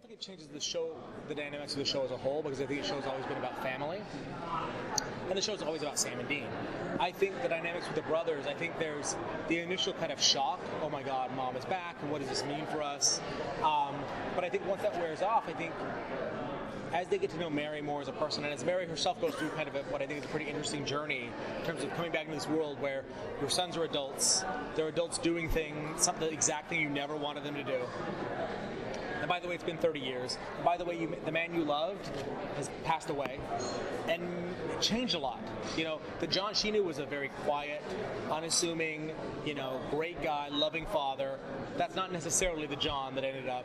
think it changes the show, the dynamics of the show as a whole, because I think the show's always been about family, and the show's always about Sam and Dean. I think the dynamics with the brothers, I think there's the initial kind of shock, oh my god, mom is back, and what does this mean for us? But I think once that wears off, I think as they get to know Mary more as a person, and as Mary herself goes through kind of what I think is a pretty interesting journey in terms of coming back into this world where your sons are adults, they're adults doing things, the exact thing you never wanted them to do. And by the way, it's been 30 years. And by the way, the man you loved has passed away, and it changed a lot. You know, the John she knew was a very quiet, unassuming, great guy, loving father. That's not necessarily the John that ended up,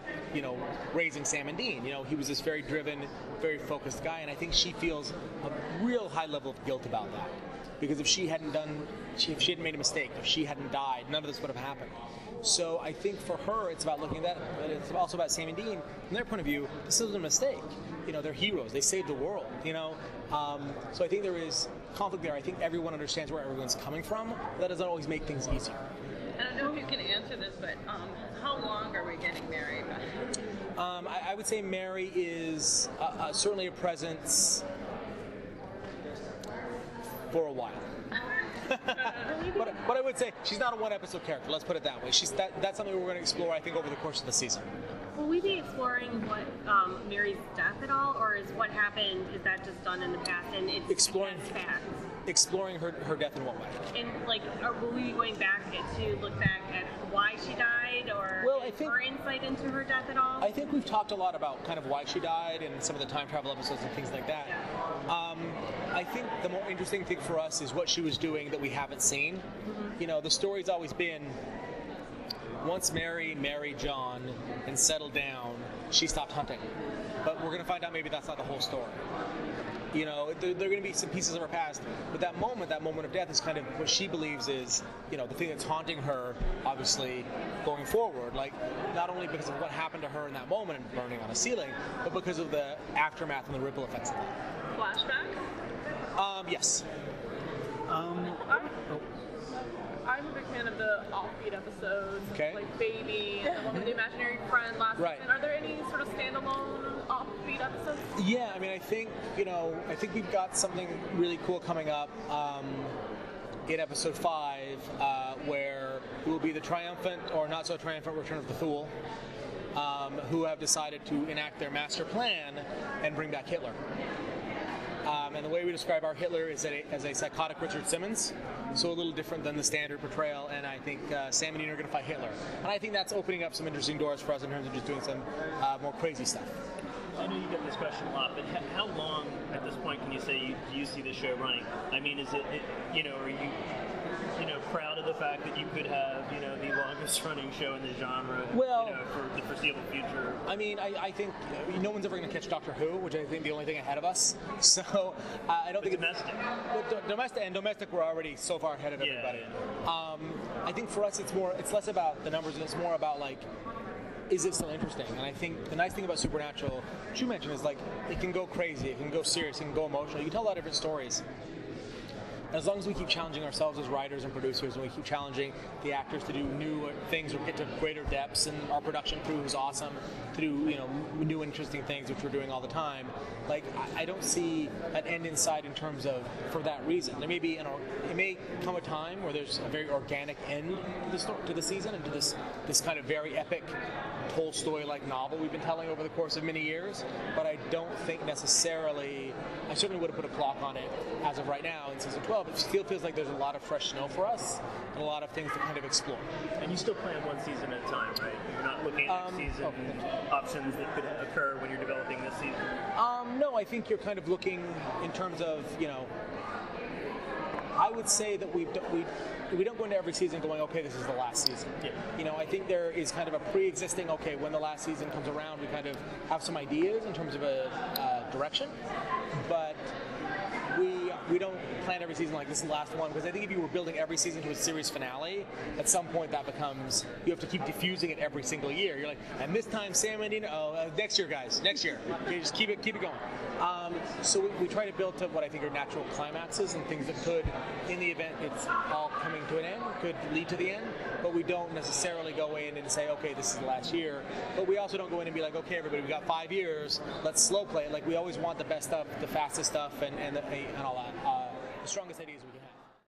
raising Sam and Dean. He was this very driven, very focused guy, and I think she feels a real high level of guilt about that. Because if she hadn't made a mistake, if she hadn't died, none of this would have happened. So I think for her, it's about looking at that, but it's also about Sam and Dean. From their point of view, this isn't a mistake. They're heroes. They saved the world, So I think there is conflict there. I think everyone understands where everyone's coming from. But that doesn't always make things easier. I don't know if you can answer this, but how long are we getting married? I would say Mary is certainly a presence for a while. But I would say she's not a one-episode character. Let's put it that way. That's something we're going to explore, I think, over the course of the season. Will we be exploring what Mary's death at all, or is what happened? Is that just done in the past and it's exploring facts? Exploring her death in what way? And will we be going back to look back at why she died, or her insight into her death at all? I think we've talked a lot about kind of why she died and some of the time travel episodes and things like that. Yeah. I think the more interesting thing for us is what she was doing that we haven't seen. Mm-hmm. The story's always been once Mary married John and settled down, she stopped hunting. But we're going to find out maybe that's not the whole story. There are going to be some pieces of her past, but that moment of death is kind of what she believes is, the thing that's haunting her, obviously, going forward. Like, not only because of what happened to her in that moment and burning on a ceiling, but because of the aftermath and the ripple effects of that. Flashback? Yes. I'm a big fan of the offbeat episodes, like Baby, and the one with the imaginary friend last season. Are there any sort of standalone offbeat episodes? Yeah, I mean, I think we've got something really cool coming up in episode 5, where it will be the triumphant or not so triumphant return of the Thule, who have decided to enact their master plan and bring back Hitler. And the way we describe our Hitler is as a psychotic Richard Simmons, so a little different than the standard portrayal, and I think Sam and Dean are going to fight Hitler. And I think that's opening up some interesting doors for us in terms of just doing some more crazy stuff. I know you get this question a lot, but how long at this point can you say do you see the show running? I mean, is it are you proud of the fact that you could have the longest running show in the genre for the foreseeable future? I mean, I think no one's ever going to catch Doctor Who, which I think the only thing ahead of us. So I don't think domestic we're already so far ahead of everybody. Yeah. I think for us it's less about the numbers and it's more about is it still interesting? And I think the nice thing about Supernatural, which you mentioned, is it can go crazy, it can go serious, it can go emotional. You can tell a lot of different stories. As long as we keep challenging ourselves as writers and producers, and we keep challenging the actors to do new things or get to greater depths, and our production crew is awesome to do new interesting things, which we're doing all the time. I don't see an end in sight in terms of for that reason. There may be it may come a time where there's a very organic end to the season and to this kind of very epic Tolstoy-like novel we've been telling over the course of many years. But I don't think necessarily. I certainly would have put a clock on it as of right now in season 12. It still feels like there's a lot of fresh snow for us and a lot of things to kind of explore. And you still plan one season at a time, right? You're not looking at next season options that could occur when you're developing this season? No, I think you're kind of looking in terms of, I would say that we don't go into every season going, okay, this is the last season. Yeah. I think there is kind of a pre-existing, okay, when the last season comes around, we kind of have some ideas in terms of a direction, but we don't plan every season like this is the last one, because I think if you were building every season to a series finale, at some point that becomes, you have to keep diffusing it every single year. You're like, and this time Sam and Dean, next year guys, next year. Okay, just keep it going. So we try to build to what I think are natural climaxes and things that could, in the event it's all coming to an end, could lead to the end, but we don't necessarily go in and say, okay, this is the last year, but we also don't go in and be like, okay, everybody, we got 5 years, let's slow play it. Like, we always want the best stuff, the fastest stuff, and all that. The strongest ideas we can have.